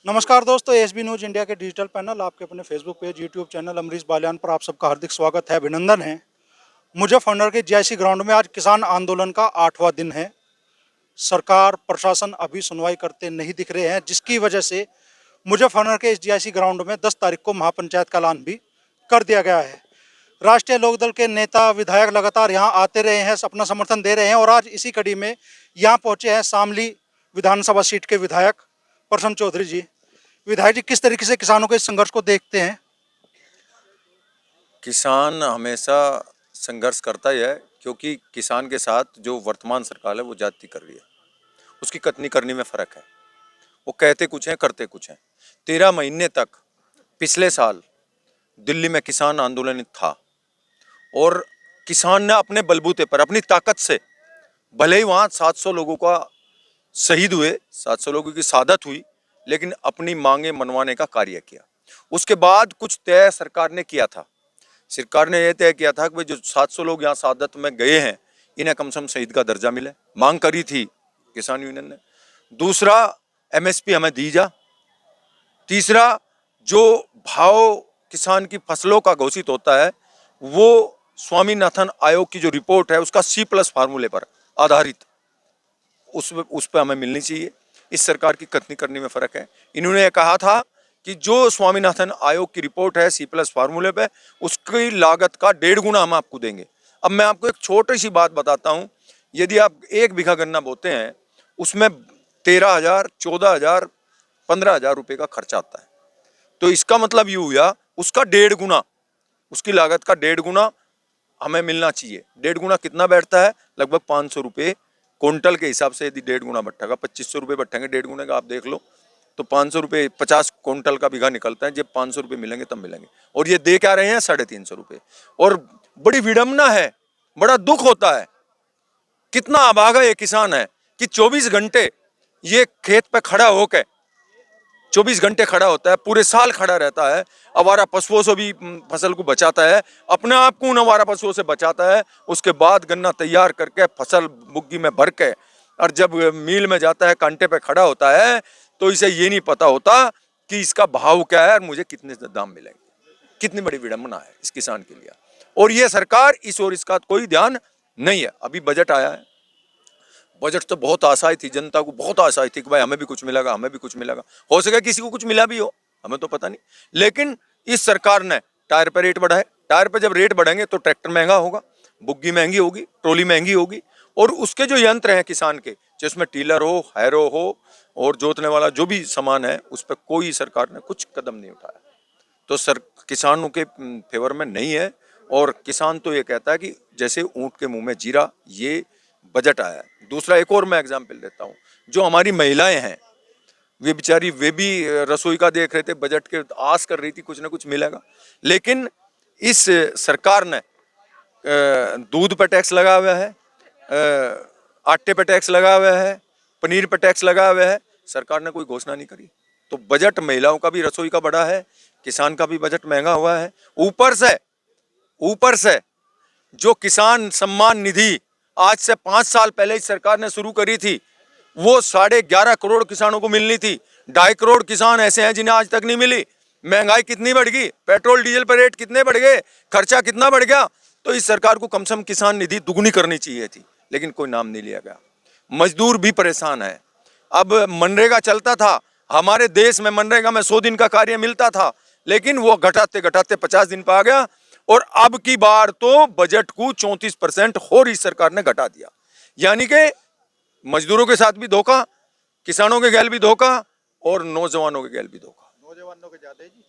नमस्कार दोस्तों, SB news India के डिजिटल पैनल आपके अपने Facebook page, YouTube channel Amrish Baliyan पर आप सबका हार्दिक स्वागत है, अभिनंदन है। मुजफ्फरनगर के जीआईसी ग्राउंड में आज किसान आंदोलन का 8वां दिन है। सरकार प्रशासन अभी सुनवाई करते नहीं दिख रहे हैं, जिसकी वजह से मुजफ्फरनगर के इस जीआईसी ग्राउंड में 10 तारीख को महापंचायत का ऐलान भी कर दिया गया है। राष्ट्रीय लोकदल के नेता विधायक लगातार यहाँ आते रहे हैं, अपना समर्थन दे रहे हैं और आज इसी कड़ी में यहाँ पहुंचे हैं शामली विधानसभा सीट के विधायक प्रसन्न चौधरी जी। विधायक जी, किस तरीके से किसानों के इस संघर्ष को देखते हैं? किसान हमेशा संघर्ष करता ही है, क्योंकि किसान के साथ जो वर्तमान सरकार है वो जाति कर रही है। उसकी कथनी करनी में फर्क है। वो कहते कुछ हैं, करते कुछ हैं। 13 महीने तक पिछले साल दिल्ली में किसान आंदोलन था और किसान ने अपने बलबूते पर, अपनी ताकत से, भले ही वहाँ 700 लोगों का शहीद हुए, 700 लोगों की शहादत हुई, लेकिन अपनी मांगे मनवाने का कार्य किया। उसके बाद कुछ तय सरकार ने किया था। सरकार ने यह तय किया था कि भाई जो 700 लोग यहाँ शहादत में गए हैं, इन्हें कम से कम शहीद का दर्जा मिले। मांग करी थी किसान यूनियन ने। दूसरा, एमएसपी हमें दी जा। तीसरा, जो भाव किसान की फसलों का घोषित होता है वो स्वामीनाथन आयोग की जो रिपोर्ट है उसका C+ फार्मूले पर आधारित, उस पर हमें मिलनी चाहिए। इस सरकार की कथनी करने में फर्क है। इन्होंने कहा था कि जो स्वामीनाथन आयोग की रिपोर्ट है C+ फार्मूले पे, उसकी लागत का 1.5 गुना हम आपको देंगे। अब मैं आपको एक छोटी सी बात बताता हूँ। यदि आप 1 बीघा गन्ना बोते हैं, उसमें 13,000, 14,000, 15,000 रुपये का खर्चा आता है। तो इसका मतलब ये हुआ उसका 1.5 गुना, उसकी लागत का 1.5 गुना हमें मिलना चाहिए। 1.5 गुना कितना बैठता है? लगभग 500 रुपये क्विंटल के हिसाब से। यदि 1.5 गुना बैठेगा, 2500 रुपये बैठेंगे 1.5 गुने का, आप देख लो तो 500 रुपये, 50 क्विंटल का बीघा निकलता है। जब 500 रुपये मिलेंगे तब मिलेंगे, और ये दे क्या रहे हैं? 350 रुपये। और बड़ी विडम्बना है, बड़ा दुख होता है, कितना अभागा ये किसान है कि 24 घंटे ये खेत पे खड़ा होकर 24 घंटे खड़ा होता है, पूरे साल खड़ा रहता है, आवारा पशुओं से भी फसल को बचाता है, अपने आप को उन आवारा पशुओं से बचाता है। उसके बाद गन्ना तैयार करके फसल बुग्गी में भर के, और जब मिल में जाता है, कांटे पे खड़ा होता है, तो इसे ये नहीं पता होता कि इसका भाव क्या है और मुझे कितने दाम मिलेंगे। कितनी बड़ी विडंबना है इस किसान के लिए। और ये सरकार इस और इसका कोई ध्यान नहीं है। अभी बजट आया है, बजट तो बहुत आशाएं थी, जनता को बहुत आशाएं थी कि भाई हमें भी कुछ मिलेगा, हमें भी कुछ मिलेगा। हो सके किसी को कुछ मिला भी हो, हमें तो पता नहीं। लेकिन इस सरकार ने टायर पे रेट बढ़ाए। टायर पे जब रेट बढ़ेंगे तो ट्रैक्टर महंगा होगा, बुग्गी महंगी होगी, ट्रॉली महंगी होगी, और उसके जो यंत्र हैं किसान के, जिसमें टीलर हो, हैरो हो और जोतने वाला जो भी सामान है, उस पर कोई सरकार ने कुछ कदम नहीं उठाया। तो सर किसानों के फेवर में नहीं है। और किसान तो ये कहता है कि जैसे ऊंट के मुंह में जीरा, ये बजट आया है। दूसरा, एक और मैं एग्जाम्पल देता हूँ। जो हमारी महिलाएं हैं, वे बेचारी, वे भी रसोई का देख रहे थे, बजट के आस कर रही थी कुछ ना कुछ मिलेगा। लेकिन इस सरकार ने दूध पर टैक्स लगा हुआ है, आटे पर टैक्स लगा हुआ है, पनीर पर टैक्स लगा हुआ है। सरकार ने कोई घोषणा नहीं करी। तो बजट महिलाओं का भी रसोई का बड़ा है, किसान का भी बजट महंगा हुआ है। ऊपर से जो किसान सम्मान निधि आज से 5 साल पहले इस सरकार ने शुरू करी थी, वो 11.5 करोड़ किसानों को मिलनी थी। 2.5 करोड़ किसान ऐसे हैं जिन्हें आज तक नहीं मिली। महंगाई कितनी बढ़ गई, पेट्रोल डीजल पर रेट कितने बढ़ गए, खर्चा कितना बढ़ गया। तो इस सरकार को कम से कम किसान निधि दुगनी करनी चाहिए थी, लेकिन कोई नाम नहीं लिया गया। मजदूर भी परेशान है। अब मनरेगा चलता था, हमारे देश में मनरेगा में 100 दिन का कार्य मिलता था, लेकिन वो घटाते घटाते 50 दिन पर आ गया। और अब की बार तो बजट को 34% और इस सरकार ने घटा दिया। यानी कि मजदूरों के साथ भी धोखा, किसानों के गैल भी धोखा, और नौजवानों के गैल भी धोखा। नौजवानों के ज्यादा जी।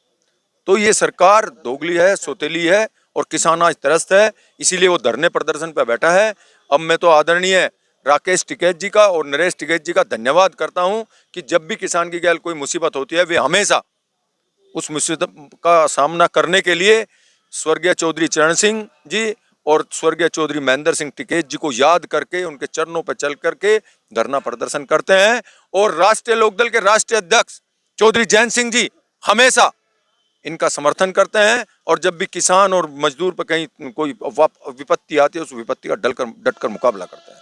तो ये सरकार दोगली है, सौतेली है, और किसान आज त्रस्त है, इसीलिए वो धरने प्रदर्शन पर बैठा है। अब मैं तो आदरणीय राकेश टिकैत जी का और नरेश टिकैत जी का धन्यवाद करता हूं कि जब भी किसान की गैल कोई मुसीबत होती है, वे हमेशा उस मुसीबत का सामना करने के लिए स्वर्गीय चौधरी चरण सिंह जी और स्वर्गीय चौधरी महेंद्र सिंह टिकैत जी को याद करके, उनके चरणों पर चल करके धरना प्रदर्शन करते हैं। और राष्ट्रीय लोकदल के राष्ट्रीय अध्यक्ष चौधरी जैन सिंह जी हमेशा इनका समर्थन करते हैं। और जब भी किसान और मजदूर पर कहीं कोई विपत्ति आती है, उस विपत्ति का डटकर मुकाबला करते हैं।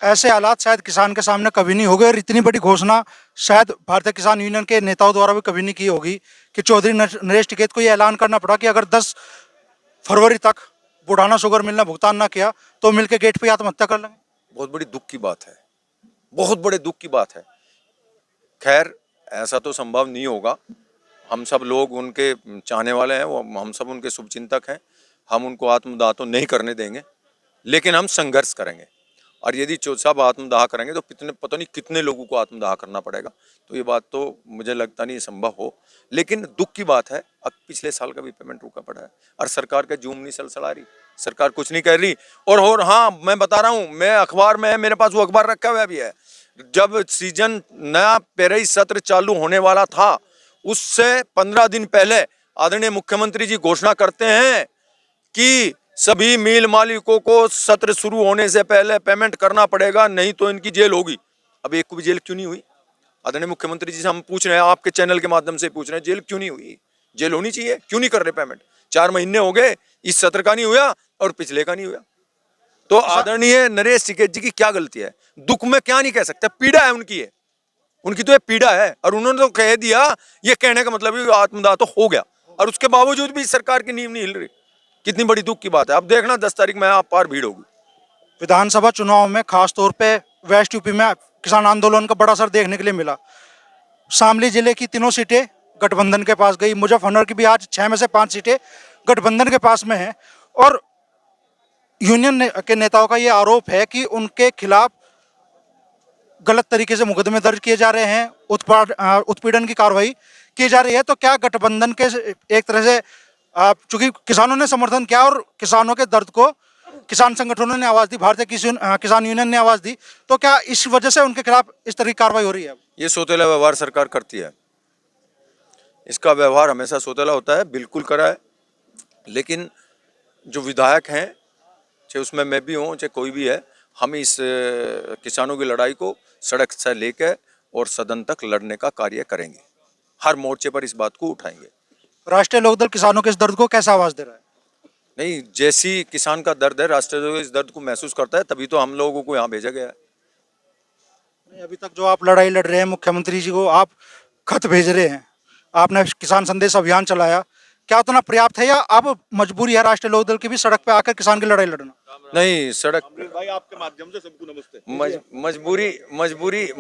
ऐसे हालात शायद किसान के सामने कभी नहीं हो गए और इतनी बड़ी घोषणा शायद भारतीय किसान यूनियन के नेताओं द्वारा भी कभी नहीं की होगी कि चौधरी नरेश टिकैत को ये ऐलान करना पड़ा कि अगर 10 फरवरी तक बुढ़ाना शुगर मिल ने भुगतान ना किया तो मिल के गेट पे आत्महत्या कर लेंगे। बहुत बड़ी दुख की बात है, बहुत बड़े दुख की बात है। खैर, ऐसा तो संभव नहीं होगा। हम सब लोग उनके चाहने वाले हैं, वो हम सब उनके शुभचिंतक हैं। हम उनको आत्मदाह तो नहीं करने देंगे, लेकिन हम संघर्ष करेंगे। और यदि साहब आत्मदाह करेंगे तो पता नहीं कितने लोगों को आत्मदाह करना पड़ेगा। तो ये बात तो मुझे लगता नहीं संभव हो, लेकिन दुख की बात है अब पिछले साल का भी पेमेंट रुका पड़ा है और सरकार का जूम नहीं सलसला रही, सरकार कुछ नहीं कह रही। और हाँ, मैं बता रहा हूँ, मैं अखबार में है, मेरे पास वो अखबार रखा हुआ भी है। जब सीजन नया पेराई सत्र चालू होने वाला था, उससे 15 दिन पहले आदरणीय मुख्यमंत्री जी घोषणा करते हैं कि सभी मिल मालिकों को सत्र शुरू होने से पहले पेमेंट करना पड़ेगा, नहीं तो इनकी जेल होगी। अब एक को भी जेल क्यों नहीं हुई? आदरणीय मुख्यमंत्री जी से हम पूछ रहे हैं, आपके चैनल के माध्यम से पूछ रहे हैं, जेल क्यों नहीं हुई? जेल होनी चाहिए, क्यों नहीं कर रहे पेमेंट? 4 महीने हो गए, इस सत्र का नहीं हुआ और पिछले का नहीं हुआ। तो आदरणीय नरेश टिकैत जी की क्या गलती है? दुख में क्या नहीं कह सकते, पीड़ा है उनकी है, उनकी तो ये पीड़ा है। और उन्होंने तो कह दिया, ये कहने का मतलब है आत्मदाह तो हो गया, और उसके बावजूद भी सरकार की नींव नहीं हिल रही। कितनी बड़ी दुख की बात है। अब देखना 10 तारीख में आप पार भीड़ होगी। विधानसभा चुनाव में खासतौर पे वेस्ट यूपी में किसान आंदोलन का बड़ा असर देखने के लिए मिला। शामली जिले की तीनों सीटें गठबंधन के पास गई, मुजफ्फरनगर की भी आज 6 में से 5 सीटें गठबंधन के पास में हैं। और यूनियन के नेताओं का ये आरोप है कि उनके खिलाफ गलत तरीके से मुकदमे दर्ज किए जा रहे हैं, उत्पीड़न की कार्रवाई की जा रही है। तो क्या गठबंधन के एक तरह से चूंकि किसानों ने समर्थन किया और किसानों के दर्द को किसान संगठनों ने आवाज दी, भारतीय किसान यूनियन ने आवाज दी, तो क्या इस वजह से उनके खिलाफ इस तरह की कार्रवाई हो रही है? ये सौतेला व्यवहार सरकार करती है, इसका व्यवहार हमेशा सौतेला होता है, बिल्कुल करा है। लेकिन जो विधायक हैं, चाहे उसमें मैं भी हूँ, चाहे कोई भी है, हम इस किसानों की लड़ाई को सड़क से लेकर और सदन तक लड़ने का कार्य करेंगे। हर मोर्चे पर इस बात को उठाएंगे। राष्ट्रीय लोकदल किसानों के इस दर्द को कैसा आवाज दे रहा है? नहीं, जैसी किसान का दर्द है, राष्ट्रीय लोकदल इस दर्द को महसूस करता है, तभी तो हम लोगों को यहाँ भेजा गया है। अभी तक जो आप लड़ाई लड़ रहे हैं, मुख्यमंत्री जी को आप खत भेज रहे हैं, आपने किसान संदेश अभियान चलाया, क्या उतना पर्याप्त है या अब मजबूरी है राष्ट्रीय लोकदल की भी सड़क पे आकर किसान की लड़ाई लड़ना? नहीं, सड़क भाई आपके माध्यम से सबको नमस्ते।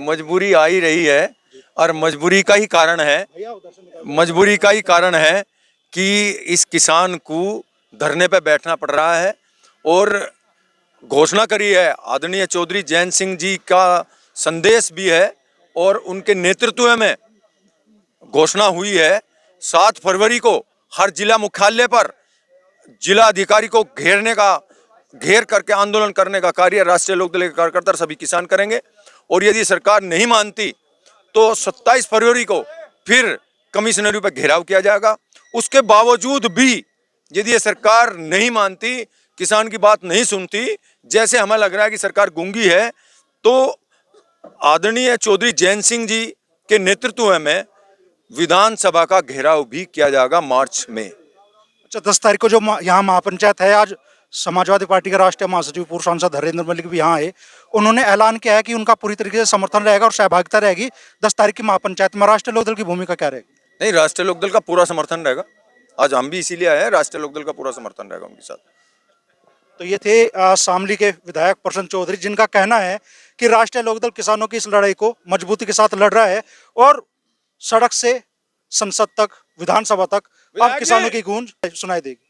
मजबूरी आ ही रही है, और मजबूरी का ही कारण है कि इस किसान को धरने पे बैठना पड़ रहा है। और घोषणा करी है, आदरणीय चौधरी जैन सिंह जी का संदेश भी है और उनके नेतृत्व में घोषणा हुई है। 7 फरवरी को हर जिला मुख्यालय पर जिला अधिकारी को घेर करके आंदोलन करने का कार्य राष्ट्रीय लोकदल के कार्यकर्ता सभी किसान करेंगे। और यदि सरकार नहीं मानती तो 27 फरवरी को फिर कमिश्नरी पर घेराव किया जाएगा। उसके बावजूद भी यदि ये सरकार नहीं मानती, किसान की बात नहीं सुनती, जैसे हमें लग रहा है कि सरकार गूंगी है, तो आदरणीय चौधरी जैन सिंह जी के नेतृत्व में विधानसभा का घेराव भी किया जाएगा मार्च में। अच्छा, 10 तारीख को जो यहाँ महापंचायत है, आज समाजवादी पार्टी के राष्ट्रीय महासचिव पूर्व सांसद हरेंद्र मलिक भी यहाँ आए, उन्होंने ऐलान किया है कि उनका पूरी तरीके से समर्थन रहेगा और सहभागिता रहेगी 10 तारीख की महापंचायत में। राष्ट्रीय लोकदल की भूमिका क्या रहेगी? नहीं, राष्ट्रीय लोकदल का पूरा समर्थन रहेगा। आज हम भी इसीलिए आए हैं, राष्ट्रीय लोकदल का पूरा समर्थन रहेगा उनके साथ। तो ये थे शामली के विधायक प्रसन्न चौधरी, जिनका कहना है कि राष्ट्रीय लोकदल किसानों की इस लड़ाई को मजबूती के साथ लड़ रहा है और सड़क से संसद तक, विधानसभा तक अब किसानों की गूंज सुनाई देगी।